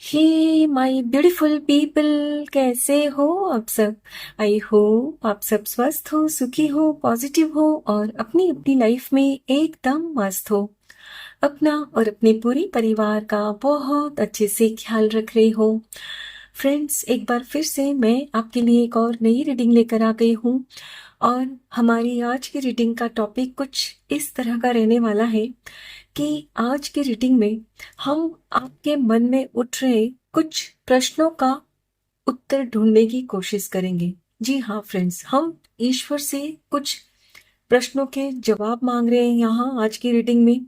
Hey my beautiful people, कैसे हो आप सब। आई होप आप सब स्वस्थ हो, सुखी हो, पॉजिटिव हो और अपनी अपनी लाइफ में एकदम मस्त हो। अपना और अपने पूरे परिवार का बहुत अच्छे से ख्याल रख रहे हो। फ्रेंड्स, एक बार फिर से मैं आपके लिए एक और नई रीडिंग लेकर आ गई हूँ। और हमारी आज की रीडिंग का टॉपिक कुछ इस तरह का रहने वाला है कि आज की रीडिंग में हम आपके मन में उठ रहे कुछ प्रश्नों का उत्तर ढूंढने की कोशिश करेंगे। जी हाँ फ्रेंड्स, हम ईश्वर से कुछ प्रश्नों के जवाब मांग रहे हैं यहाँ आज की रीडिंग में,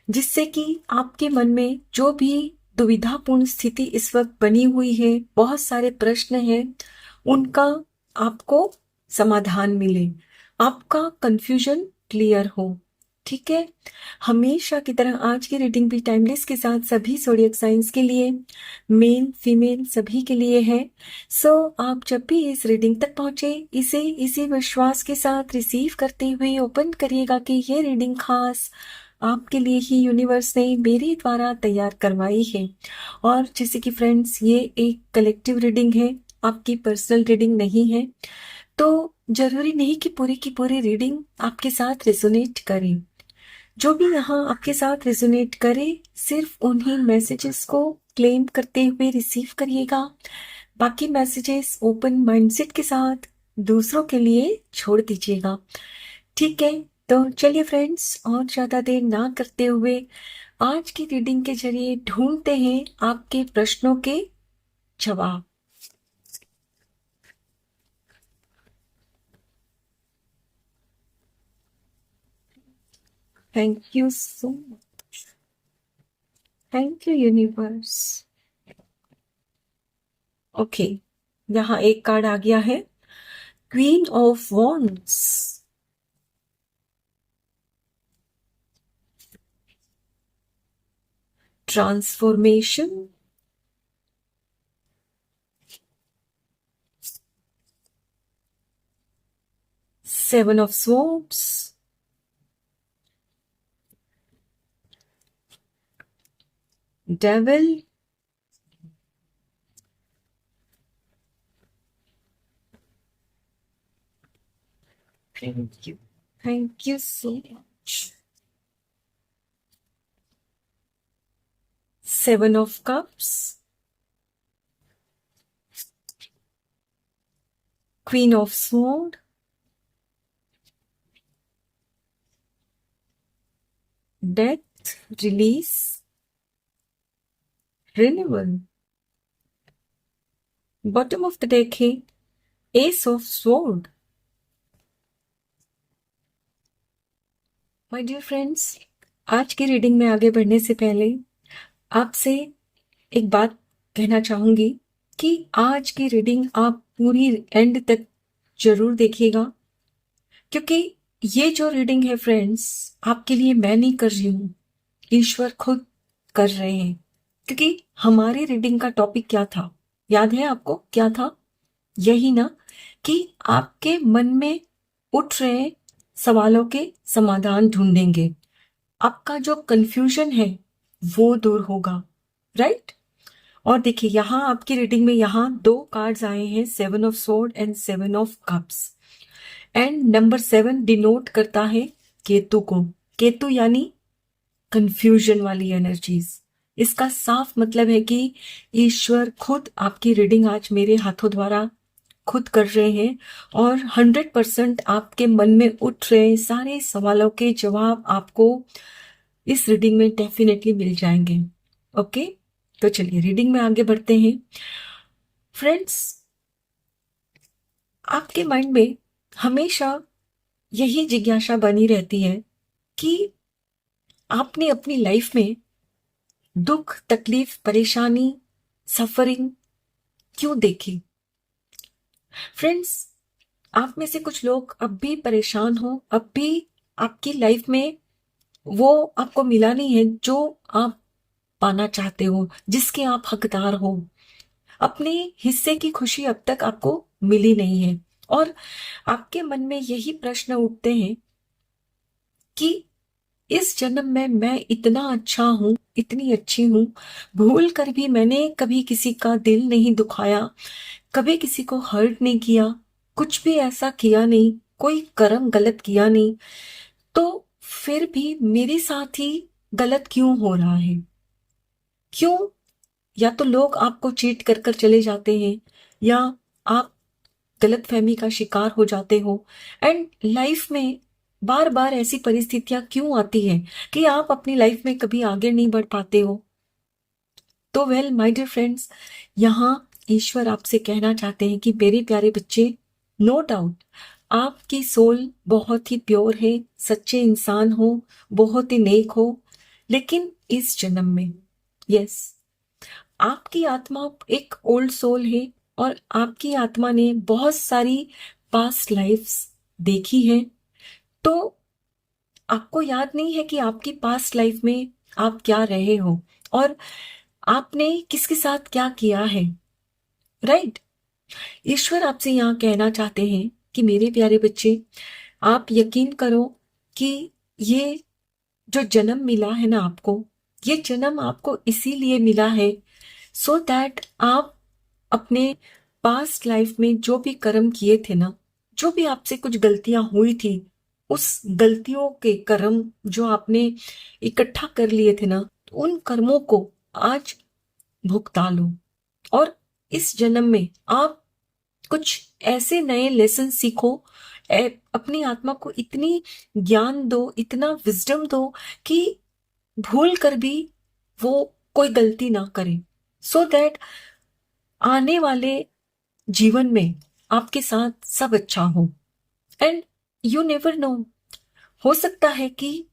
जिससे कि आपके मन में जो भी दुविधापूर्ण स्थिति इस वक्त बनी हुई है, बहुत सारे प्रश्न हैं, उनका आपको समाधान मिले, आपका कंफ्यूजन क्लियर हो। ठीक है। हमेशा की तरह आज की रीडिंग भी टाइमलेस के साथ सभी ज़ोडिएक साइंस के लिए, मेल फीमेल सभी के लिए है। सो आप जब भी इस रीडिंग तक पहुंचे, इसे इसी विश्वास के साथ रिसीव करते हुए ओपन करिएगा कि ये रीडिंग खास आपके लिए ही यूनिवर्स ने मेरे द्वारा तैयार करवाई है। और जैसे कि फ्रेंड्स, ये एक कलेक्टिव रीडिंग है, आपकी पर्सनल रीडिंग नहीं है, तो जरूरी नहीं कि पूरी की पूरी रीडिंग आपके साथ रेजोनेट करे। जो भी यहाँ आपके साथ रेजोनेट करे, सिर्फ उन्हीं मैसेजेस को क्लेम करते हुए रिसीव करिएगा। बाकी मैसेजेस ओपन माइंडसेट के साथ दूसरों के लिए छोड़ दीजिएगा। ठीक है। तो चलिए फ्रेंड्स, और ज्यादा देर ना करते हुए आज की रीडिंग के जरिए ढूंढते हैं आपके प्रश्नों के जवाब। Thank you so much. Thank you universe. Okay, यहाँ एक कार्ड आ गया है, queen of wands. Transformation, seven of swords, devil, thank you so much, seven of cups, queen of sword, death, release, renewal. Bottom of the deck है ace of sword. My dear friends, आज की reading में आगे बढ़ने से पहले आपसे एक बात कहना चाहूंगी कि आज की रीडिंग आप पूरी एंड तक जरूर देखिएगा, क्योंकि ये जो रीडिंग है फ्रेंड्स, आपके लिए मैं नहीं कर रही हूं, ईश्वर खुद कर रहे हैं। क्योंकि हमारी रीडिंग का टॉपिक क्या था, याद है आपको क्या था? यही ना, कि आपके मन में उठ रहे सवालों के समाधान ढूंढेंगे, आपका जो कंफ्यूजन है वो दूर होगा, राइट। और देखिए, यहाँ आपकी रीडिंग में यहाँ दो कार्ड्स आए हैं, seven of sword and seven of cups. And number 7 denote करता है केतु को। केतु यानी कंफ्यूजन वाली एनर्जीज। इसका साफ मतलब है कि ईश्वर खुद आपकी रीडिंग आज मेरे हाथों द्वारा खुद कर रहे हैं, और 100% आपके मन में उठ रहे सारे सवालों के जवाब आपको इस रीडिंग में डेफिनेटली मिल जाएंगे। ओके, तो चलिए रीडिंग में आगे बढ़ते हैं। फ्रेंड्स, आपके माइंड में हमेशा यही जिज्ञासा बनी रहती है कि आपने अपनी लाइफ में दुख, तकलीफ, परेशानी, सफरिंग क्यों देखी। फ्रेंड्स, आप में से कुछ लोग अब भी परेशान हो, अब भी आपकी लाइफ में वो आपको मिला नहीं है जो आप पाना चाहते हो, जिसके आप हकदार हो। अपने हिस्से की खुशी अब तक आपको मिली नहीं है, और आपके मन में यही प्रश्न उठते हैं कि इस जन्म में मैं इतना अच्छा हूँ, इतनी अच्छी हूँ, भूल कर भी मैंने कभी किसी का दिल नहीं दुखाया, कभी किसी को हर्ट नहीं किया, कुछ भी ऐसा किया नहीं, कोई कर्म गलत किया नहीं, तो फिर भी मेरे साथ ही गलत क्यों हो रहा है? क्यों? या तो लोग आपको चीट कर कर चले जाते हैं, या आप गलतफहमी का शिकार हो जाते हो, एंड लाइफ में बार बार ऐसी परिस्थितियां क्यों आती हैं कि आप अपनी लाइफ में कभी आगे नहीं बढ़ पाते हो? तो वेल माय डियर फ्रेंड्स, यहाँ ईश्वर आपसे कहना चाहते हैं कि मेरे प्यारे बच्चे, नो डाउट आपकी सोल बहुत ही प्योर है, सच्चे इंसान हो, बहुत ही नेक हो, लेकिन इस जन्म में, यस, आपकी आत्मा एक ओल्ड सोल है, और आपकी आत्मा ने बहुत सारी पास्ट लाइफ्स देखी है। तो आपको याद नहीं है कि आपकी पास्ट लाइफ में आप क्या रहे हो, और आपने किसके साथ क्या किया है, राइट? ईश्वर आपसे यहाँ कहना चाहते हैं कि मेरे प्यारे बच्चे, आप यकीन करो कि ये जो जन्म मिला है ना आपको, ये जन्म आपको इसीलिए मिला है सो दैट आप अपने पास्ट लाइफ में जो भी कर्म किए थे ना, जो भी आपसे कुछ गलतियां हुई थी, उस गलतियों के कर्म जो आपने इकट्ठा कर लिए थे ना, उन कर्मों को आज भुगता लो, और इस जन्म में आप कुछ ऐसे नए लेसन सीखो, अपनी आत्मा को इतनी ज्ञान दो, इतना विजडम दो कि भूल कर भी वो कोई गलती ना करे, सो दैट आने वाले जीवन में आपके साथ सब अच्छा हो। एंड यू नेवर नो, हो सकता है कि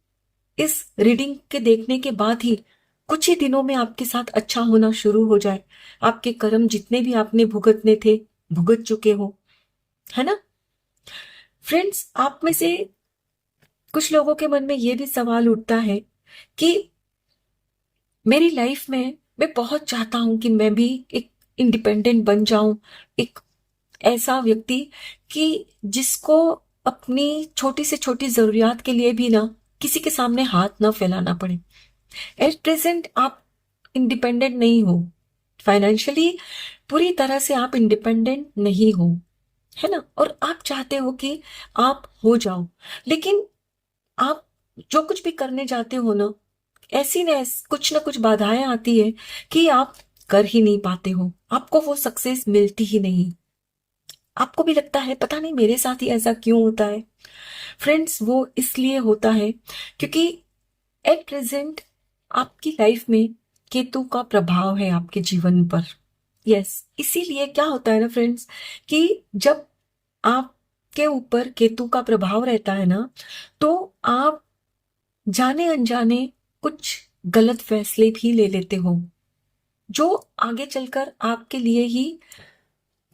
इस रीडिंग के देखने के बाद ही कुछ ही दिनों में आपके साथ अच्छा होना शुरू हो जाए, आपके कर्म जितने भी आपने भुगतने थे भुगत चुके हो, है ना? फ्रेंड्स, आप में से कुछ लोगों के मन में ये भी सवाल उठता है कि मेरी लाइफ में मैं बहुत चाहता हूं कि मैं भी एक इंडिपेंडेंट बन जाऊं, एक ऐसा व्यक्ति कि जिसको अपनी छोटी से छोटी जरूरियात के लिए भी ना किसी के सामने हाथ ना फैलाना पड़े। एट प्रेजेंट आप इंडिपेंडेंट नहीं हो, फाइनेंशियली पूरी तरह से आप इंडिपेंडेंट नहीं हो, है ना? और आप चाहते हो कि आप हो जाओ, लेकिन आप जो कुछ भी करने जाते हो ना, ऐसी कुछ ना कुछ बाधाएं आती है कि आप कर ही नहीं पाते हो, आपको वो सक्सेस मिलती ही नहीं। आपको भी लगता है पता नहीं मेरे साथ ही ऐसा क्यों होता है। फ्रेंड्स, वो इसलिए होता है क्योंकि एट प्रेजेंट आपकी लाइफ में केतु का प्रभाव है आपके जीवन पर। यस, इसीलिए क्या होता है ना फ्रेंड्स, कि जब आपके ऊपर केतु का प्रभाव रहता है ना, तो आप जाने अनजाने कुछ गलत फैसले भी ले लेते हो, जो आगे चलकर आपके लिए ही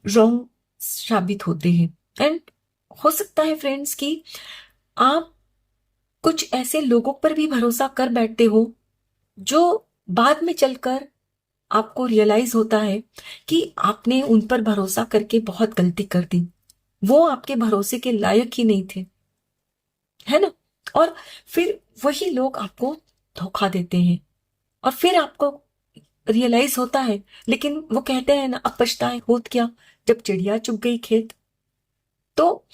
रॉन्ग साबित होते हैं। एंड हो सकता है फ्रेंड्स कि आप कुछ ऐसे लोगों पर भी भरोसा कर बैठते हो जो बाद में चलकर आपको रियलाइज होता है कि आपने उन पर भरोसा करके बहुत गलती कर दी, वो आपके भरोसे के लायक ही नहीं थे, है ना? और फिर वही लोग आपको धोखा देते हैं, और फिर आपको रियलाइज होता है, लेकिन वो कहते हैं ना, अब पछताए होत क्या, जब चिड़िया चुग गई खेत। तो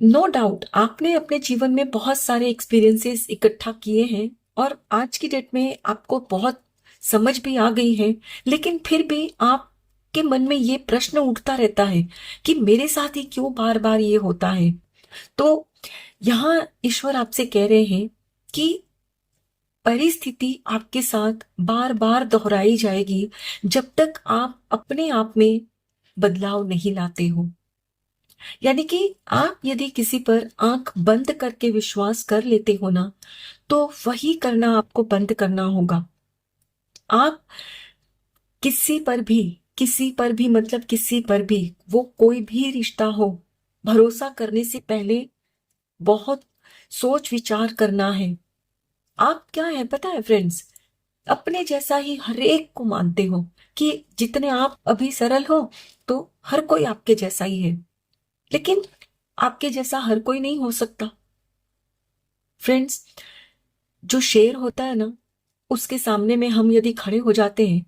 नो डाउट आपने अपने जीवन में बहुत सारे एक्सपीरियंसेस इकट्ठा किए हैं, और आज की डेट में आपको बहुत समझ भी आ गई है, लेकिन फिर भी आपके मन में ये प्रश्न उठता रहता है कि मेरे साथ ही क्यों बार बार ये होता है। तो यहाँ ईश्वर आपसे कह रहे हैं कि परिस्थिति आपके साथ बार बार दोहराई जाएगी जब तक आप अपने आप में बदलाव नहीं लाते हो। यानी कि आप यदि किसी पर आंख बंद करके विश्वास कर लेते हो ना, तो वही करना आपको बंद करना होगा। आप किसी पर भी मतलब किसी पर भी, वो कोई भी रिश्ता हो, भरोसा करने से पहले बहुत सोच विचार करना है। आप क्या है पता है फ्रेंड्स, अपने जैसा ही हर एक को मानते हो कि जितने आप अभी सरल हो, तो हर कोई आपके जैसा ही है, लेकिन आपके जैसा हर कोई नहीं हो सकता। फ्रेंड्स, जो शेर होता है ना, उसके सामने में हम यदि खड़े हो जाते हैं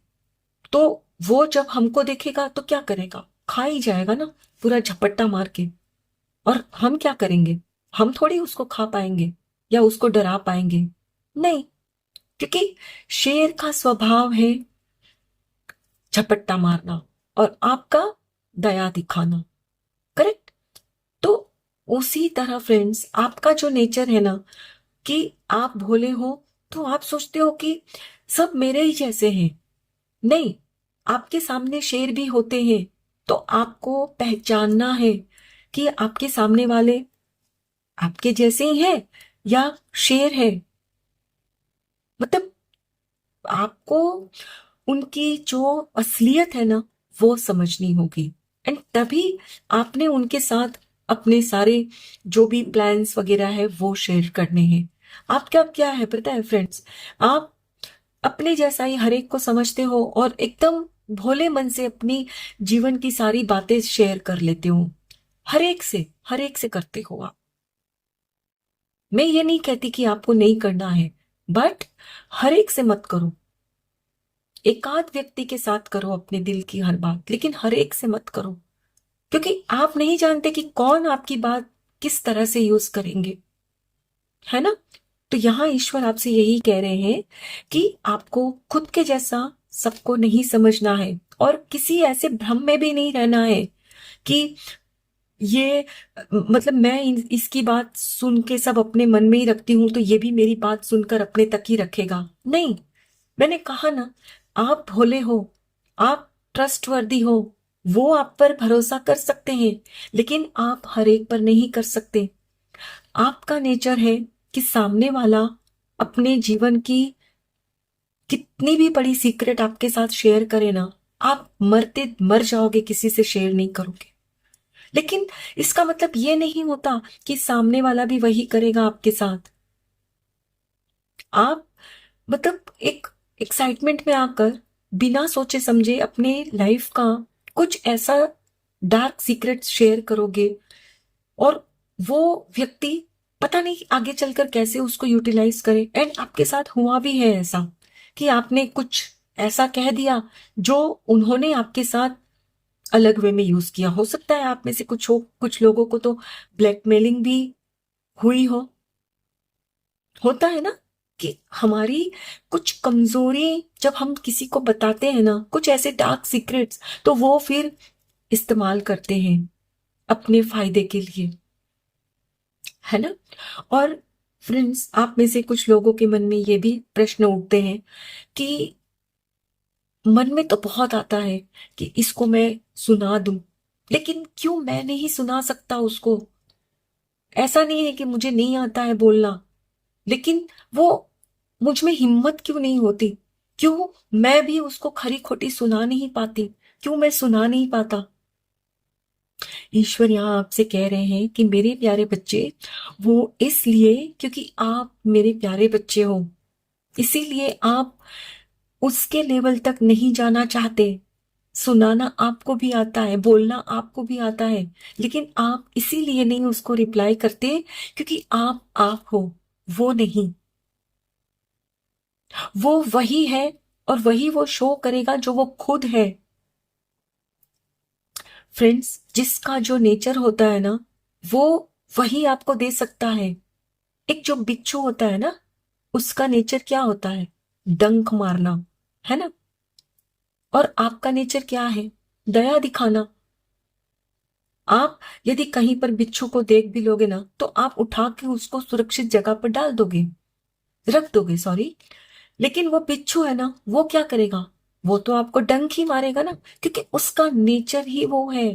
तो वो जब हमको देखेगा तो क्या करेगा? खा ही जाएगा ना, पूरा झपट्टा मार के। और हम क्या करेंगे? हम थोड़ी उसको खा पाएंगे या उसको डरा पाएंगे? नहीं, क्योंकि शेर का स्वभाव है झपट्टा मारना और आपका दया दिखाना। करेक्ट? तो उसी तरह फ्रेंड्स, आपका जो नेचर है ना, कि आप भोले हो तो आप सोचते हो कि सब मेरे ही जैसे हैं। नहीं, आपके सामने शेर भी होते हैं, तो आपको पहचानना है कि आपके सामने वाले आपके जैसे ही हैं या शेर है। मतलब आपको उनकी जो असलियत है ना, वो समझनी होगी। एंड तभी आपने उनके साथ अपने सारे जो भी प्लान्स वगैरह है वो शेयर करने हैं। आपका क्या है पता है फ्रेंड्स, आप अपने जैसा ही हर एक को समझते हो और एकदम भोले मन से अपनी जीवन की सारी बातें शेयर कर लेते हो। हर एक से करते हो आप। मैं ये नहीं कहती कि आपको नहीं करना है, बट हर एक से मत करो। एकाध व्यक्ति के साथ करो अपने दिल की हर बात, लेकिन हर एक से मत करो, क्योंकि आप नहीं जानते कि कौन आपकी बात किस तरह से यूज करेंगे, है ना? तो यहां ईश्वर आपसे यही कह रहे हैं कि आपको खुद के जैसा सबको नहीं समझना है और किसी ऐसे भ्रम में भी नहीं रहना है कि ये मतलब मैं इसकी बात सुन के सब अपने मन में ही रखती हूं तो ये भी मेरी बात सुनकर अपने तक ही रखेगा। नहीं, मैंने कहा ना, आप भोले हो, आप ट्रस्टवर्दी हो, वो आप पर भरोसा कर सकते हैं, लेकिन आप हर एक पर नहीं कर सकते। आपका नेचर है कि सामने वाला अपने जीवन की कितनी भी बड़ी सीक्रेट आपके साथ शेयर करे ना, आप मरते मर जाओगे किसी से शेयर नहीं करोगे। लेकिन इसका मतलब ये नहीं होता कि सामने वाला भी वही करेगा आपके साथ। आप मतलब एक एक्साइटमेंट में आकर बिना सोचे समझे अपने लाइफ का कुछ ऐसा डार्क सीक्रेट शेयर करोगे और वो व्यक्ति पता नहीं आगे चलकर कैसे उसको यूटिलाइज करे। एंड आपके साथ हुआ भी है ऐसा कि आपने कुछ ऐसा कह दिया जो उन्होंने आपके साथ अलग वे में यूज किया। हो सकता है आप में से कुछ लोगों को तो ब्लैकमेलिंग भी हुई हो। होता है ना कि हमारी कुछ कमजोरी जब हम किसी को बताते हैं ना, कुछ ऐसे डार्क सीक्रेट्स, तो वो फिर इस्तेमाल करते हैं अपने फायदे के लिए, है ना? और फ्रेंड्स, आप में से कुछ लोगों के मन में ये भी प्रश्न उठते हैं कि मन में तो बहुत आता है कि इसको मैं सुना दूं, लेकिन क्यों मैं नहीं सुना सकता उसको? ऐसा नहीं है कि मुझे नहीं आता है बोलना, लेकिन वो मुझ में हिम्मत क्यों नहीं होती? क्यों मैं भी उसको खरी खोटी सुना नहीं पाती? क्यों मैं सुना नहीं पाता? ईश्वर यहाँ आपसे कह रहे हैं कि मेरे प्यारे बच्चे, वो इसलिए क्योंकि आप मेरे प्यारे बच्चे हो, इसीलिए आप उसके लेवल तक नहीं जाना चाहते। सुनाना आपको भी आता है, बोलना आपको भी आता है, लेकिन आप इसीलिए नहीं उसको रिप्लाई करते क्योंकि आप हो, वो नहीं। वो वही है और वही वो शो करेगा जो वो खुद है। फ्रेंड्स, जिसका जो नेचर होता है ना, वो वही आपको दे सकता है। एक जो बिच्छू होता है ना, उसका नेचर क्या होता है? डंक मारना, है ना? और आपका नेचर क्या है? दया दिखाना। आप यदि कहीं पर बिच्छू को देख भी लोगे ना, तो आप उठा के उसको सुरक्षित जगह पर डाल दोगे, रख दोगे, सॉरी। लेकिन वो बिच्छू है ना, वो क्या करेगा? वो तो आपको डंक ही मारेगा ना, क्योंकि उसका नेचर ही वो है।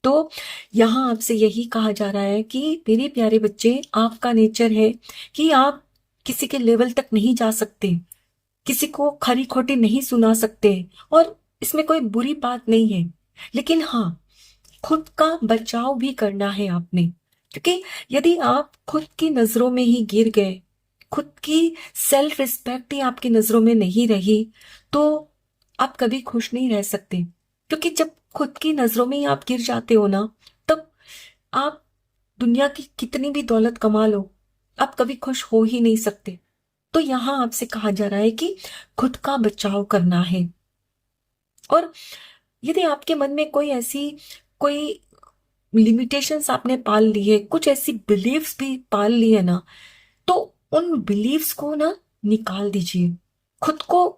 तो यहां आपसे यही कहा जा रहा है कि मेरे प्यारे बच्चे, आपका नेचर है कि आप किसी के लेवल तक नहीं जा सकते, किसी को खरी खोटी नहीं सुना सकते, और इसमें कोई बुरी बात नहीं है। लेकिन हाँ, खुद का बचाव भी करना है आपने, क्योंकि यदि आप खुद की नजरों में ही गिर गए, खुद की सेल्फ रिस्पेक्ट ही आपकी नजरों में नहीं रही, तो आप कभी खुश नहीं रह सकते। क्योंकि जब खुद की नजरों में ही आप गिर जाते हो ना, तब आप दुनिया की कितनी भी दौलत कमा लो, आप कभी खुश हो ही नहीं सकते। तो यहां आपसे कहा जा रहा है कि खुद का बचाव करना है। और यदि आपके मन में कोई लिमिटेशंस आपने पाल ली है, कुछ ऐसी बिलीव्स भी पाल ली है ना, तो उन बिलीव्स को ना निकाल दीजिए। खुद को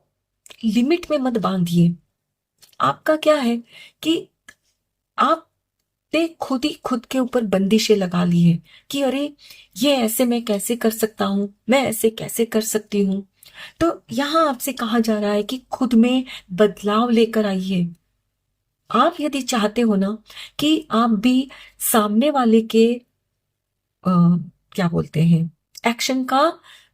लिमिट में मत बांधिए। आपका क्या है कि आपने खुद ही खुद के ऊपर बंदिशें लगा ली है कि अरे ये ऐसे मैं कैसे कर सकता हूं, मैं ऐसे कैसे कर सकती हूं। तो यहां आपसे कहा जा रहा है कि खुद में बदलाव लेकर आइए। आप यदि चाहते हो ना कि आप भी सामने वाले के क्या बोलते हैं, एक्शन का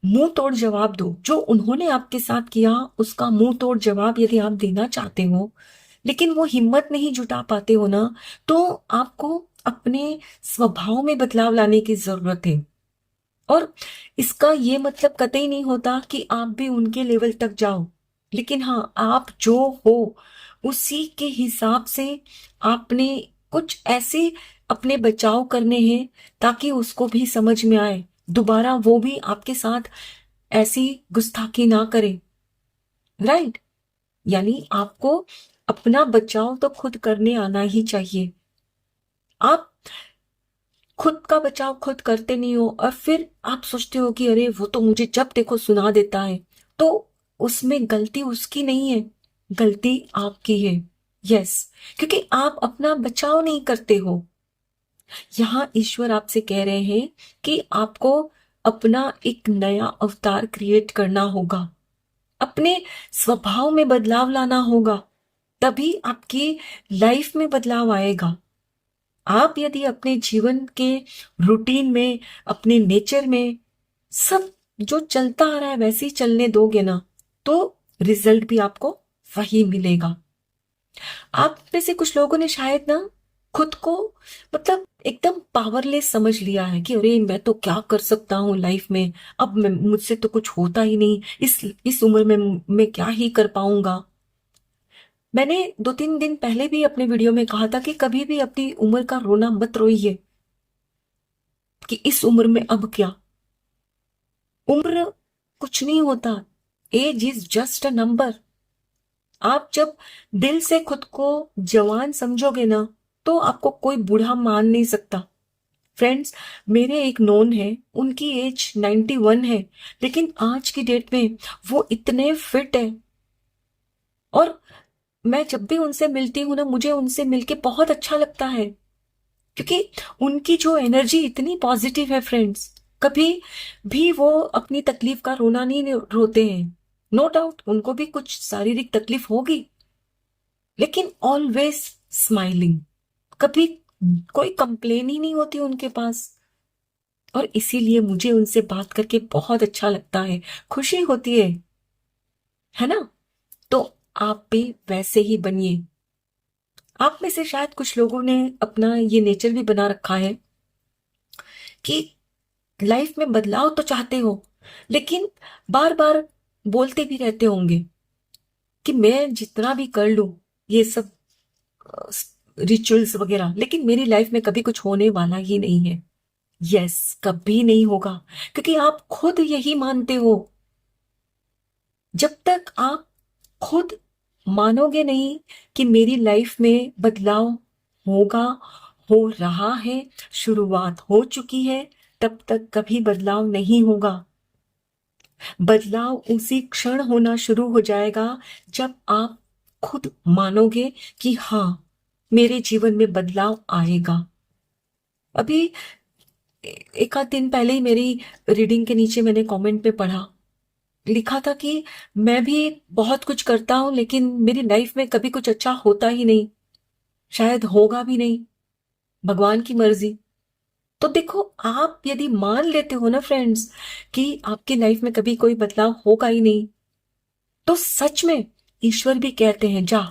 मुंह तोड़ जवाब दो, जो उन्होंने आपके साथ किया उसका मुंह तोड़ जवाब यदि आप देना चाहते हो, लेकिन वो हिम्मत नहीं जुटा पाते हो ना, तो आपको अपने स्वभाव में बदलाव लाने की जरूरत है। और इसका ये मतलब कतई नहीं होता कि आप भी उनके लेवल तक जाओ, लेकिन हाँ, आप जो हो उसी के हिसाब से आपने कुछ ऐसे अपने बचाव करने हैं ताकि उसको भी समझ में आए, दोबारा वो भी आपके साथ ऐसी गुस्ताखी ना करे। राइट? यानी आपको अपना बचाव तो खुद करने आना ही चाहिए। आप खुद का बचाव खुद करते नहीं हो और फिर आप सोचते हो कि अरे वो तो मुझे जब देखो सुना देता है, तो उसमें गलती उसकी नहीं है, गलती आपकी है। यस, क्योंकि आप अपना बचाव नहीं करते हो। यहां ईश्वर आपसे कह रहे हैं कि आपको अपना एक नया अवतार क्रिएट करना होगा, अपने स्वभाव में बदलाव लाना होगा, तभी आपकी लाइफ में बदलाव आएगा। आप यदि अपने जीवन के रूटीन में, अपने नेचर में सब जो चलता आ रहा है वैसे ही चलने दोगे ना, तो रिजल्ट भी आपको वही मिलेगा। आप में से कुछ लोगों ने शायद ना खुद को मतलब एकदम पावरलेस समझ लिया है कि अरे मैं तो क्या कर सकता हूँ लाइफ में, अब मुझसे तो कुछ होता ही नहीं, इस उम्र में मैं क्या ही कर पाऊंगा। मैंने 2-3 दिन पहले भी अपने वीडियो में कहा था कि कभी भी अपनी उम्र का रोना मत रोइए कि इस उम्र में अब क्या। उम्र कुछ नहीं होता, age is just a number. आप जब दिल से खुद को जवान समझोगे ना, तो आपको कोई बूढ़ा मान नहीं सकता। फ्रेंड्स, मेरे एक नोन है, उनकी एज 91 है, लेकिन आज की डेट में वो इतने फिट है। और मैं जब भी उनसे मिलती हूँ ना, मुझे उनसे मिलके बहुत अच्छा लगता है, क्योंकि उनकी जो एनर्जी इतनी पॉजिटिव है फ्रेंड्स। कभी भी वो अपनी तकलीफ का रोना नहीं रोते हैं। नो डाउट उनको भी कुछ शारीरिक तकलीफ होगी, लेकिन ऑलवेज स्माइलिंग, कभी कोई कंप्लेन ही नहीं होती उनके पास। और इसीलिए मुझे उनसे बात करके बहुत अच्छा लगता है, खुशी होती है ना? तो आप भी वैसे ही बनिए। आप में से शायद कुछ लोगों ने अपना ये नेचर भी बना रखा है कि लाइफ में बदलाव तो चाहते हो, लेकिन बार बार बोलते भी रहते होंगे कि मैं जितना भी कर लूं ये सब रिचुअल्स वगैरह, लेकिन मेरी लाइफ में कभी कुछ होने वाला ही नहीं है। यस, कभी नहीं होगा, क्योंकि आप खुद यही मानते हो। जब तक आप खुद मानोगे नहीं कि मेरी लाइफ में बदलाव होगा, हो रहा है, शुरुआत हो चुकी है, तब तक कभी बदलाव नहीं होगा। बदलाव उसी क्षण होना शुरू हो जाएगा जब आप खुद मानोगे कि हाँ, मेरे जीवन में बदलाव आएगा। अभी एक आध दिन पहले ही मेरी रीडिंग के नीचे मैंने कमेंट पे पढ़ा, लिखा था कि मैं भी बहुत कुछ करता हूं, लेकिन मेरी लाइफ में कभी कुछ अच्छा होता ही नहीं, शायद होगा भी नहीं, भगवान की मर्जी। तो देखो, आप यदि मान लेते हो ना फ्रेंड्स कि आपकी लाइफ में कभी कोई बदलाव होगा ही नहीं, तो सच में ईश्वर भी कहते हैं जा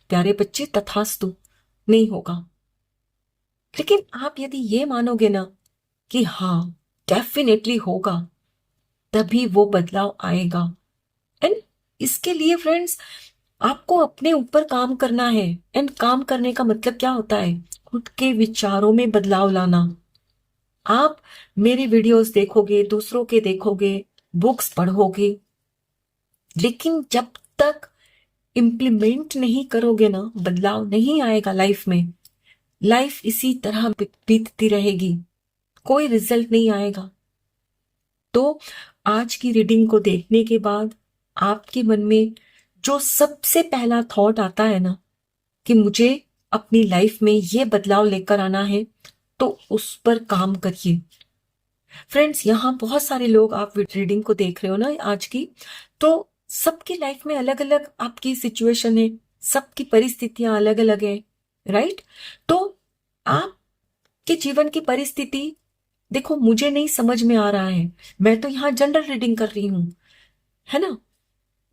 प्यारे बच्चे तथास्तु, नहीं होगा। लेकिन आप यदि ये मानोगे ना कि हाँ, डेफिनेटली होगा, तभी वो बदलाव आएगा। एंड इसके लिए फ्रेंड्स, आपको अपने ऊपर काम करना है। एंड काम करने का मतलब क्या होता है? खुद के विचारों में बदलाव लाना। आप मेरे वीडियोस देखोगे, दूसरों के देखोगे, बुक्स पढ़ोगे, लेकिन जब तक इम्प्लीमेंट नहीं करोगे ना, बदलाव नहीं आएगा लाइफ में। लाइफ इसी तरह बीतती रहेगी, कोई रिजल्ट नहीं आएगा। तो आज की रीडिंग को देखने के बाद आपके मन में जो सबसे पहला थॉट आता है ना कि मुझे अपनी लाइफ में ये बदलाव लेकर आना है, तो उस पर काम करिए। फ्रेंड्स, यहाँ बहुत सारे लोग, आप रीडिंग को देख रहे हो ना आज की, तो सबकी लाइफ में अलग अलग आपकी सिचुएशन है, सबकी परिस्थितियां अलग अलग है, राइट? तो आपके जीवन की परिस्थिति, देखो मुझे नहीं समझ में आ रहा है, मैं तो यहाँ जनरल रीडिंग कर रही हूं, है ना?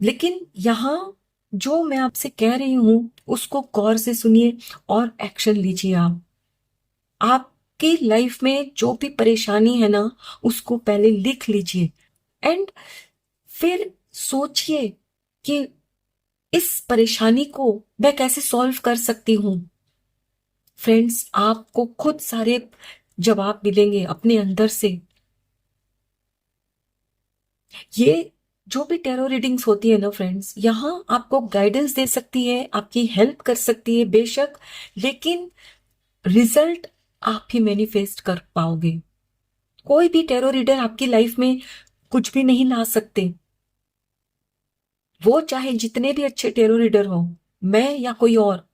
लेकिन यहाँ जो मैं आपसे कह रही हूं उसको गौर से सुनिए और एक्शन लीजिए। आपकी लाइफ में जो भी परेशानी है ना, उसको पहले लिख लीजिए एंड फिर सोचिए कि इस परेशानी को मैं कैसे सॉल्व कर सकती हूं। फ्रेंड्स, आपको खुद सारे जवाब मिलेंगे अपने अंदर से। ये जो भी टेरो रीडिंग्स होती है ना फ्रेंड्स, यहाँ आपको गाइडेंस दे सकती है, आपकी हेल्प कर सकती है बेशक, लेकिन रिजल्ट आप ही मैनिफेस्ट कर पाओगे। कोई भी टेरो रीडर आपकी लाइफ में कुछ भी नहीं ला सकते, वो चाहे जितने भी अच्छे टेरो रीडर हो, मैं या कोई और।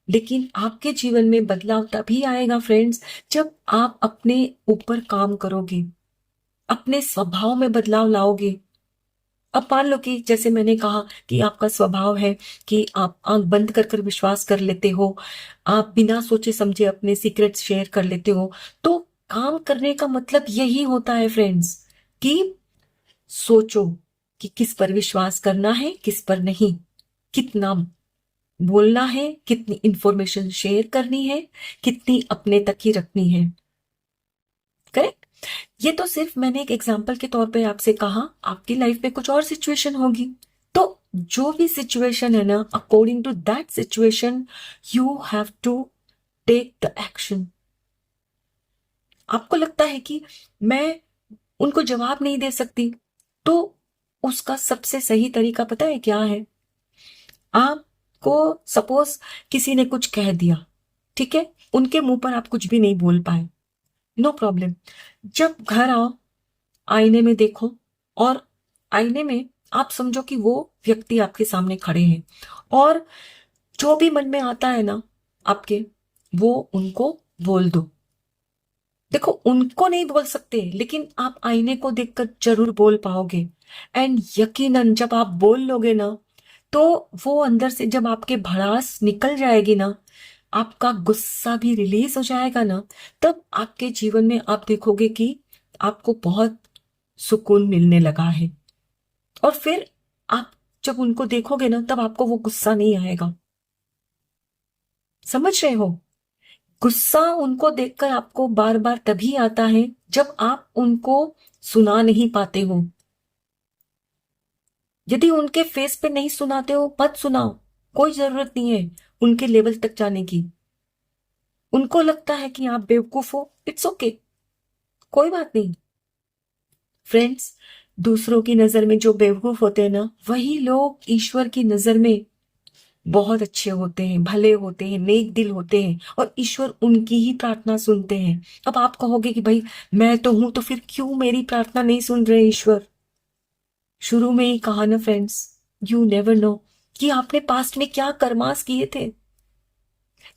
लेकिन आपके जीवन में बदलाव तभी आएगा फ्रेंड्स, जब आप अपने ऊपर काम करोगे, अपने स्वभाव में बदलाव लाओगे। अब मान लो कि जैसे मैंने कहा कि आपका स्वभाव है कि आप आंख बंद कर कर विश्वास कर लेते हो, आप बिना सोचे समझे अपने सीक्रेट्स शेयर कर लेते हो, तो काम करने का मतलब यही होता है फ्रेंड्स कि सोचो कि किस पर विश्वास करना है, किस पर नहीं, कितना बोलना है, कितनी इंफॉर्मेशन शेयर करनी है, कितनी अपने तक ही रखनी है। करेक्ट? ये तो सिर्फ मैंने एक एग्जाम्पल के तौर पे आपसे कहा, आपकी लाइफ में कुछ और सिचुएशन होगी, तो जो भी सिचुएशन है ना, according to that situation you have to take the action. आपको लगता है कि मैं उनको जवाब नहीं दे सकती, तो उसका सबसे सही तरीका पता है क्या है? आपको सपोज किसी ने कुछ कह दिया, ठीक है, उनके मुंह पर आप कुछ भी नहीं बोल पाए, नो प्रॉब्लम। जब घर आओ, आईने में देखो और आईने में आप समझो कि वो व्यक्ति आपके सामने खड़े हैं, और जो भी मन में आता है ना आपके, वो उनको बोल दो। देखो, उनको नहीं बोल सकते, लेकिन आप आईने को देखकर जरूर बोल पाओगे। एंड यकीनन जब आप बोल लोगे ना, तो वो अंदर से जब आपके भड़ास निकल जाएगी ना, आपका गुस्सा भी रिलीज हो जाएगा ना, तब आपके जीवन में आप देखोगे कि आपको बहुत सुकून मिलने लगा है। और फिर आप जब उनको देखोगे ना, तब आपको वो गुस्सा नहीं आएगा। समझ रहे हो? गुस्सा उनको देखकर आपको बार बार तभी आता है जब आप उनको सुना नहीं पाते हो। यदि उनके फेस पे नहीं सुनाते हो, मत सुनाओ, कोई जरूरत नहीं है उनके लेवल तक जाने की। उनको लगता है कि आप बेवकूफ हो, इट्स ओके, कोई बात नहीं। फ्रेंड्स, दूसरों की नजर में जो बेवकूफ होते हैं ना, वही लोग ईश्वर की नजर में बहुत अच्छे होते हैं, भले होते हैं, नेक दिल होते हैं, और ईश्वर उनकी ही प्रार्थना सुनते हैं। अब आप कहोगे कि भाई मैं तो हूं, तो फिर क्यों मेरी प्रार्थना नहीं सुन रहे ईश्वर? शुरू में ही कहा ना फ्रेंड्स, यू नेवर नो कि आपने पास्ट में क्या कर्मास किए थे।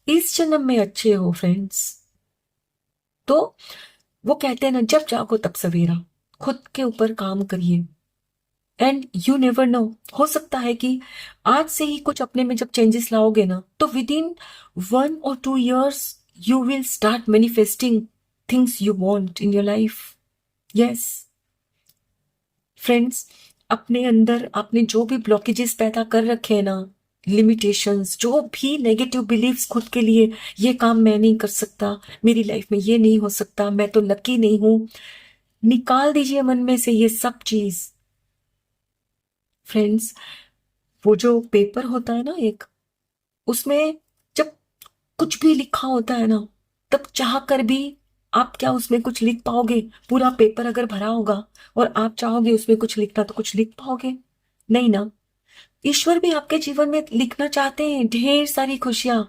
इस जन्म में अच्छे हो फ्रेंड्स, तो वो कहते हैं ना, जब जागो तब सवेरा। खुद के ऊपर काम करिए एंड यू नेवर नो, हो सकता है कि आज से ही कुछ अपने में जब चेंजेस लाओगे ना, तो with in 1 or 2 years you will start manifesting things you want in your life. Yes friends, अपने अंदर आपने जो भी ब्लॉकेजेस पैदा कर रखे हैं ना, लिमिटेशंस, जो भी नेगेटिव बिलीव्स खुद के लिए, ये काम मैं नहीं कर सकता, मेरी लाइफ में ये नहीं हो सकता, मैं तो लकी नहीं हूं, निकाल दीजिए मन में से ये सब चीज। फ्रेंड्स, वो जो पेपर होता है ना एक, उसमें जब कुछ भी लिखा होता है ना, तब चाह कर भी आप क्या उसमें कुछ लिख पाओगे? पूरा पेपर अगर भरा होगा और आप चाहोगे उसमें कुछ लिखना, तो कुछ लिख पाओगे? नहीं ना। ईश्वर भी आपके जीवन में लिखना चाहते हैं ढेर सारी खुशियां,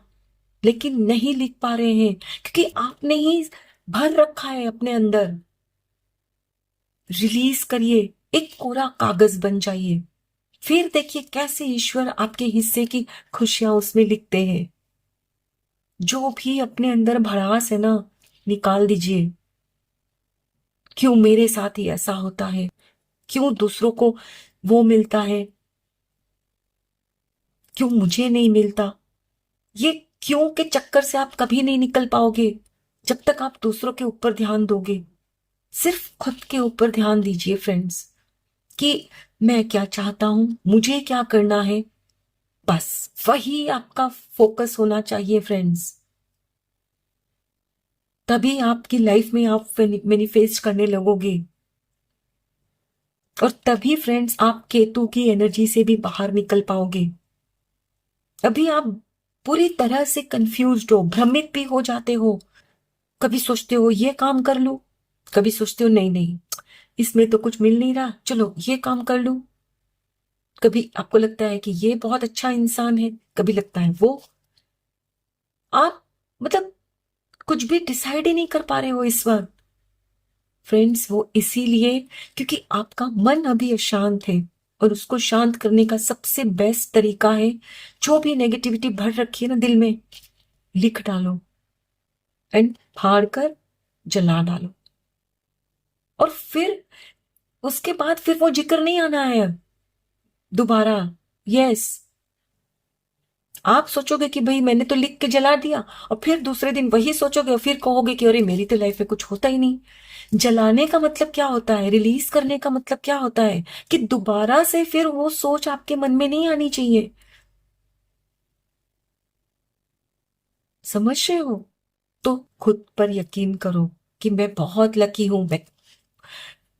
लेकिन नहीं लिख पा रहे हैं क्योंकि आपने ही भर रखा है अपने अंदर। रिलीज करिए, एक कोरा कागज बन जाइए, फिर देखिए कैसे ईश्वर आपके हिस्से की खुशियां उसमें लिखते हैं। जो भी अपने अंदर भड़ास है ना, निकाल दीजिए। क्यों मेरे साथ ही ऐसा होता है? क्यों दूसरों को वो मिलता है, क्यों मुझे नहीं मिलता? ये क्यों के चक्कर से आप कभी नहीं निकल पाओगे जब तक आप दूसरों के ऊपर ध्यान दोगे। सिर्फ खुद के ऊपर ध्यान दीजिए फ्रेंड्स, कि मैं क्या चाहता हूं, मुझे क्या करना है। बस वही आपका फोकस होना चाहिए फ्रेंड्स। तभी आपकी लाइफ में आप मैनिफेस्ट करने लगोगे। और तभी फ्रेंड्स आप केतु की एनर्जी से भी बाहर निकल पाओगे। अभी आप पूरी तरह से कंफ्यूज्ड हो, भ्रमित भी हो जाते हो। कभी सोचते हो ये काम कर लूं, कभी सोचते हो नहीं नहीं इसमें तो कुछ मिल नहीं रहा, चलो ये काम कर लूं। कभी आपको लगता है कि ये बहुत अच्छा इंसान है, कभी लगता है वो। आप मतलब कुछ भी डिसाइड ही नहीं कर पा रहे हो इस वक्त फ्रेंड्स। वो इसीलिए क्योंकि आपका मन अभी अशांत है, और उसको शांत करने का सबसे बेस्ट तरीका है, जो भी नेगेटिविटी भर रखी है ना दिल में, लिख डालो एंड फाड़ कर जला डालो। और फिर उसके बाद फिर वो जिक्र नहीं आना है दोबारा। यस, आप सोचोगे कि भाई मैंने तो लिख के जला दिया, और फिर दूसरे दिन वही सोचोगे और फिर कहोगे कि अरे मेरी तो लाइफ में कुछ होता ही नहीं। जलाने का मतलब क्या होता है, रिलीज करने का मतलब क्या होता है, कि दोबारा से फिर वो सोच आपके मन में नहीं आनी चाहिए। समझ रहे हो? तो खुद पर यकीन करो कि मैं बहुत लकी हूं, मैं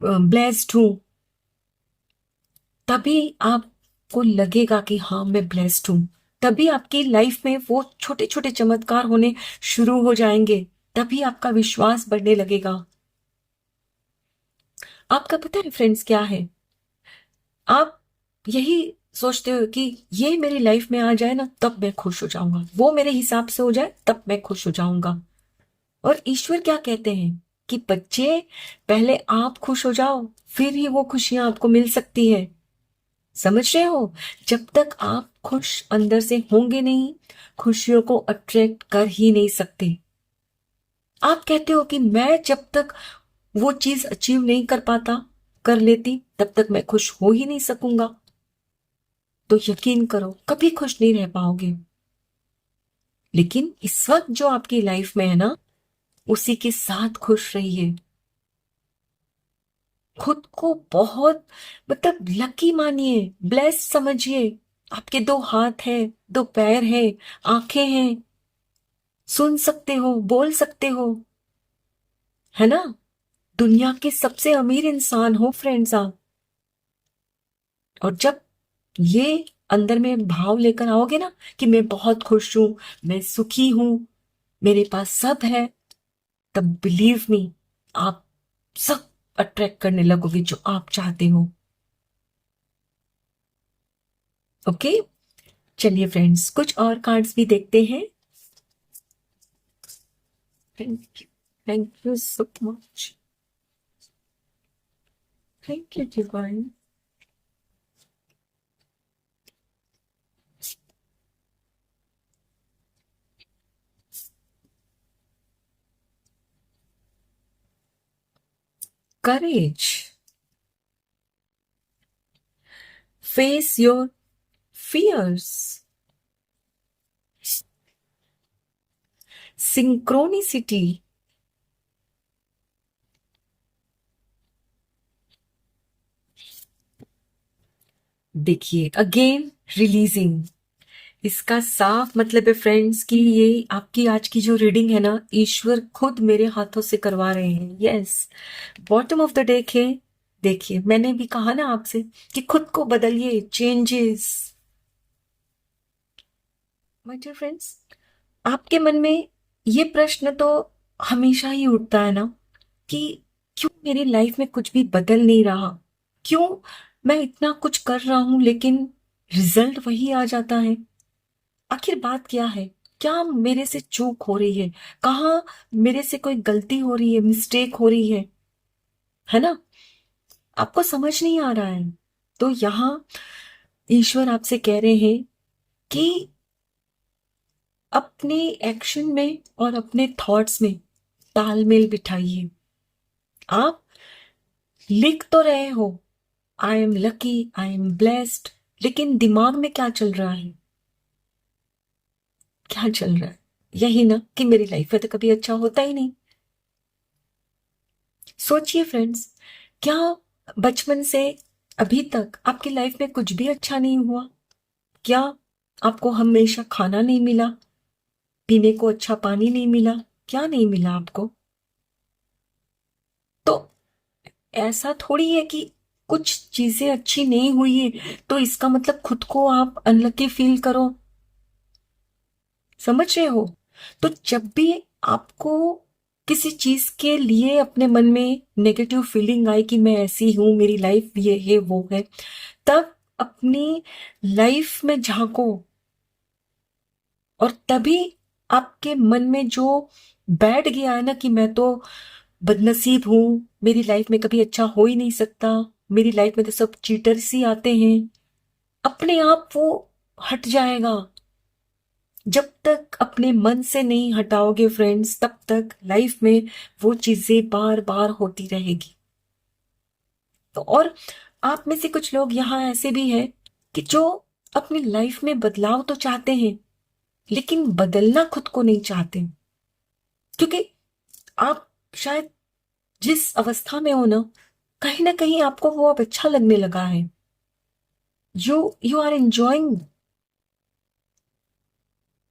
ब्लेस्ड हूं। तभी आपको लगेगा कि हाँ मैं ब्लेस्ड हूं। तभी आपकी लाइफ में वो छोटे छोटे चमत्कार होने शुरू हो जाएंगे। तभी आपका विश्वास बढ़ने लगेगा। आपका पता है फ्रेंड्स क्या है? आप यही सोचते हो कि ये मेरी लाइफ में आ जाए ना तब मैं खुश हो जाऊंगा, वो मेरे हिसाब से हो जाए तब मैं खुश हो जाऊंगा। और ईश्वर क्या कहते हैं कि बच्चे, पहले आप खुश हो जाओ, फिर ही वो खुशियां आपको मिल सकती है। समझ रहे हो? जब तक आप खुश अंदर से होंगे नहीं, खुशियों को अट्रैक्ट कर ही नहीं सकते। आप कहते हो कि मैं जब तक वो चीज अचीव नहीं कर पाता, कर लेती, तब तक मैं खुश हो ही नहीं सकूंगा। तो यकीन करो कभी खुश नहीं रह पाओगे। लेकिन इस वक्त जो आपकी लाइफ में है ना, उसी के साथ खुश रहिए। खुद को बहुत मतलब लकी मानिए, ब्लेस समझिए। आपके दो हाथ हैं, दो पैर हैं, आंखें हैं, सुन सकते हो, बोल सकते हो, है ना? दुनिया के सबसे अमीर इंसान हो फ्रेंड्स आप। और जब ये अंदर में भाव लेकर आओगे ना कि मैं बहुत खुश हूं, मैं सुखी हूं, मेरे पास सब है, तब बिलीव मी, आप सब अट्रैक्ट करने लगोगे जो आप चाहते हो। ओके, चलिए फ्रेंड्स कुछ और कार्ड्स भी देखते हैं। Thank you, thank you so much, thank you divine. Courage, face your fears, synchronicity, देखिए अगेन रिलीजिंग। इसका साफ मतलब है फ्रेंड्स कि ये आपकी आज की जो रीडिंग है ना, ईश्वर खुद मेरे हाथों से करवा रहे हैं। Yes, bottom of the deck है। देखिए मैंने भी कहा ना आपसे कि खुद को बदलिए, चेंजेस। माय डियर फ्रेंड्स, आपके मन में ये प्रश्न तो हमेशा ही उठता है ना कि क्यों मेरी लाइफ में कुछ भी बदल नहीं रहा, क्यों मैं इतना कुछ कर रहा हूं लेकिन रिजल्ट वही आ जाता है। आखिर बात क्या है? क्या मेरे से चूक हो रही है? कहाँ मेरे से कोई गलती हो रही है, मिस्टेक हो रही है ना? आपको समझ नहीं आ रहा है? तो यहाँ ईश्वर आपसे कह रहे हैं कि अपने एक्शन में और अपने थॉट्स में तालमेल बिठाइए। आप लिख तो रहे हो I am lucky, I am blessed, लेकिन दिमाग में क्या चल रहा है? क्या चल रहा है? यही ना कि मेरी लाइफ में तो कभी अच्छा होता ही नहीं। सोचिए फ्रेंड्स, क्या बचपन से अभी तक आपकी लाइफ में कुछ भी अच्छा नहीं हुआ? क्या आपको हमेशा खाना नहीं मिला, पीने को अच्छा पानी नहीं मिला? क्या नहीं मिला आपको? तो ऐसा थोड़ी है कि कुछ चीजें अच्छी नहीं हुई है तो इसका मतलब खुद को आप अनलकी फील करो। समझ रहे हो? तो जब भी आपको किसी चीज के लिए अपने मन में नेगेटिव फीलिंग आए कि मैं ऐसी हूं, मेरी लाइफ ये है वो है, तब अपनी लाइफ में झांको और तभी आपके मन में जो बैठ गया है ना कि मैं तो बदनसीब हूं, मेरी लाइफ में कभी अच्छा हो ही नहीं सकता, मेरी लाइफ में तो सब चीटर्स ही आते हैं, अपने आप वो हट जाएगा। जब तक अपने मन से नहीं हटाओगे फ्रेंड्स, तब तक लाइफ में वो चीजें बार बार होती रहेगी। तो और आप में से कुछ लोग यहाँ ऐसे भी हैं कि जो अपनी लाइफ में बदलाव तो चाहते हैं लेकिन बदलना खुद को नहीं चाहते, क्योंकि आप शायद जिस अवस्था में हो ना कहीं आपको वो अब अच्छा लगने लगा है। You you are enjoying.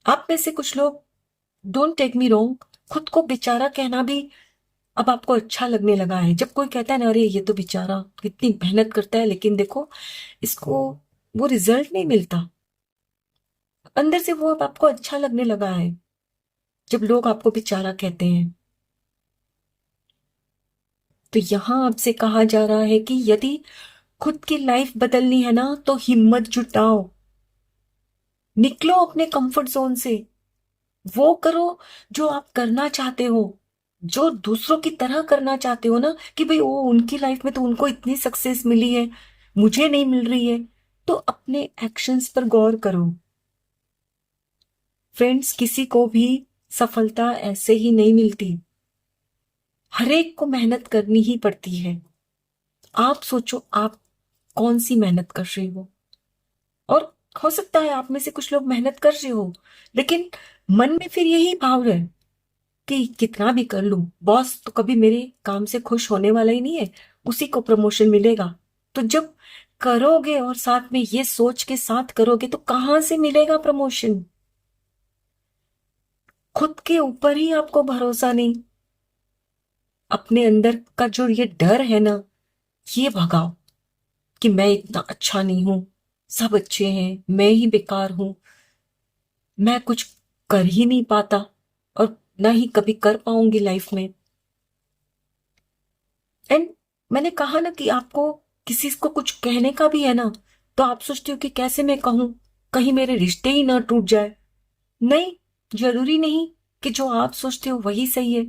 आप में से कुछ लोग, डोंट टेक मी रॉन्ग, खुद को बेचारा कहना भी अब आपको अच्छा लगने लगा है। जब कोई कहता है ना अरे ये तो बेचारा कितनी मेहनत करता है लेकिन देखो इसको वो रिजल्ट नहीं मिलता, अंदर से वो अब आपको अच्छा लगने लगा है जब लोग आपको बेचारा कहते हैं। तो यहां आपसे कहा जा रहा है कि यदि खुद की लाइफ बदलनी है ना तो हिम्मत जुटाओ, निकलो अपने कंफर्ट जोन से, वो करो जो आप करना चाहते हो, जो दूसरों की तरह करना चाहते हो ना कि भाई वो उनकी लाइफ में तो उनको इतनी सक्सेस मिली है, मुझे नहीं मिल रही है। तो अपने एक्शंस पर गौर करो फ्रेंड्स, किसी को भी सफलता ऐसे ही नहीं मिलती, हर एक को मेहनत करनी ही पड़ती है। आप सोचो आप कौन सी मेहनत कर रहे हो, और हो सकता है आप में से कुछ लोग मेहनत कर रहे हो लेकिन मन में फिर यही भाव है कि कितना भी कर लूं बॉस तो कभी मेरे काम से खुश होने वाला ही नहीं है, उसी को प्रमोशन मिलेगा। तो जब करोगे और साथ में ये सोच के साथ करोगे तो कहां से मिलेगा प्रमोशन? खुद के ऊपर ही आपको भरोसा नहीं, अपने अंदर का जो ये डर है ना ये भगाओ कि मैं इतना अच्छा नहीं हूं, सब अच्छे हैं, मैं ही बेकार हूं, मैं कुछ कर ही नहीं पाता और ना ही कभी कर पाऊंगी लाइफ में। एंड मैंने कहा ना कि आपको किसी को कुछ कहने का भी है ना तो आप सोचते हो कि कैसे मैं कहूं, कहीं मेरे रिश्ते ही ना टूट जाए। नहीं, जरूरी नहीं कि जो आप सोचते हो वही सही है।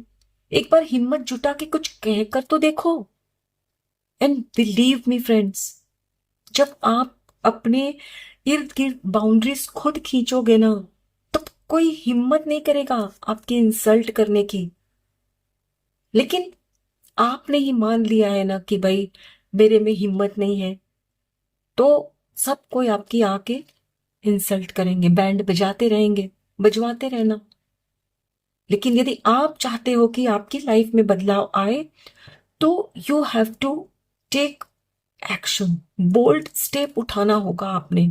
एक बार हिम्मत जुटा के कुछ कहकर तो देखो। एंड बिलीव मी फ्रेंड्स, जब आप अपने इर्द गिर्द बाउंड्रीज खुद खींचोगे ना तो कोई हिम्मत नहीं करेगा आपकी इंसल्ट करने की। लेकिन आपने ही मान लिया है ना कि भाई मेरे में हिम्मत नहीं है, तो सब कोई आपकी आके इंसल्ट करेंगे, बैंड बजाते रहेंगे, बजवाते रहना। लेकिन यदि आप चाहते हो कि आपकी लाइफ में बदलाव आए तो you have to take action, bold step उठाना होगा आपने।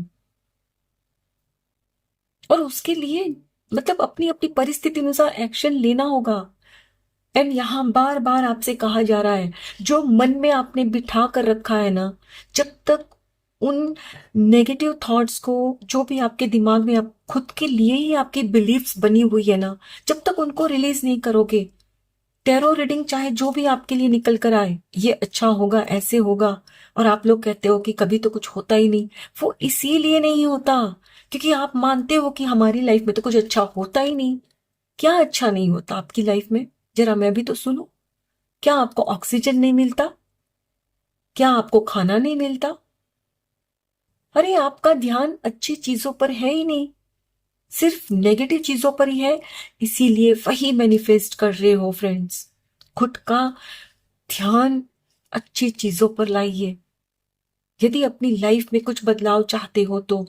और उसके लिए मतलब अपनी अपनी परिस्थिति अनुसार एक्शन लेना होगा। एंड यहां बार बार आपसे कहा जा रहा है जो मन में आपने बिठा कर रखा है ना, जब तक उन नेगेटिव थॉट्स को, जो भी आपके दिमाग में आप खुद के लिए ही आपकी बिलीफ्स बनी हुई है ना, जब तक उनको रिलीज नहीं करोगे टैरो रीडिंग चाहे जो भी आपके लिए निकल कर आए, ये अच्छा होगा, ऐसे होगा, और आप लोग कहते हो कि कभी तो कुछ होता ही नहीं, वो इसीलिए नहीं होता क्योंकि आप मानते हो कि हमारी लाइफ में तो कुछ अच्छा होता ही नहीं। क्या अच्छा नहीं होता आपकी लाइफ में? जरा मैं भी तो सुनूं। क्या आपको ऑक्सीजन नहीं मिलता? क्या आपको खाना नहीं मिलता? अरे आपका ध्यान अच्छी चीजों पर है ही नहीं, सिर्फ नेगेटिव चीजों पर ही है। इसीलिए वही मैनिफेस्ट कर रहे हो फ्रेंड्स। खुद का ध्यान अच्छी चीजों पर लाइए यदि अपनी लाइफ में कुछ बदलाव चाहते हो तो।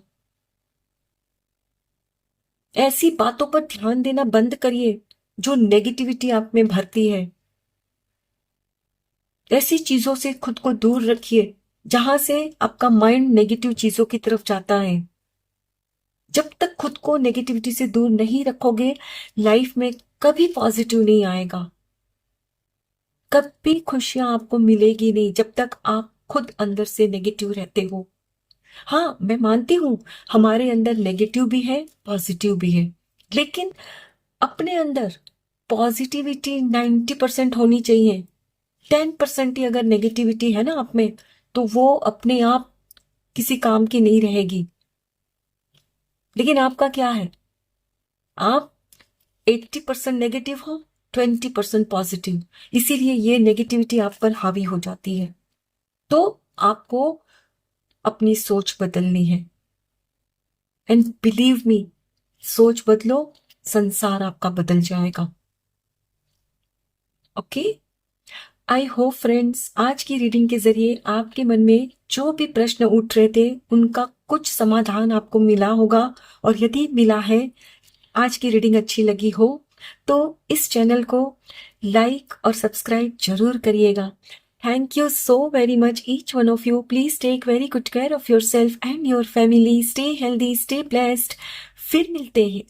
ऐसी बातों पर ध्यान देना बंद करिए जो नेगेटिविटी आप में भरती है। ऐसी चीजों से खुद को दूर रखिए जहां से आपका माइंड नेगेटिव चीजों की तरफ जाता है। जब तक खुद को नेगेटिविटी से दूर नहीं रखोगे, लाइफ में कभी पॉजिटिव नहीं आएगा, कभी खुशियां आपको मिलेगी नहीं जब तक आप खुद अंदर से नेगेटिव रहते हो। हाँ, मैं मानती हूं हमारे अंदर नेगेटिव भी है, पॉजिटिव भी है, लेकिन अपने अंदर पॉजिटिविटी 90% होनी चाहिए। 10% ही अगर नेगेटिविटी है ना आप में, तो वो अपने आप किसी काम की नहीं रहेगी। लेकिन आपका क्या है? आप 80% नेगेटिव हो, 20% पॉजिटिव, इसीलिए ये नेगेटिविटी आप पर हावी हो जाती है। तो आपको अपनी सोच बदलनी है, एंड बिलीव मी, सोच बदलो, संसार आपका बदल जाएगा। ओके, आई होप फ्रेंड्स आज की रीडिंग के जरिए आपके मन में जो भी प्रश्न उठ रहे थे उनका कुछ समाधान आपको मिला होगा। और यदि मिला है, आज की रीडिंग अच्छी लगी हो तो इस चैनल को लाइक और सब्सक्राइब जरूर करिएगा। Thank you so very much each one of you. Please take very good care of your self and your family. Stay healthy, stay blessed. फिर मिलते हैं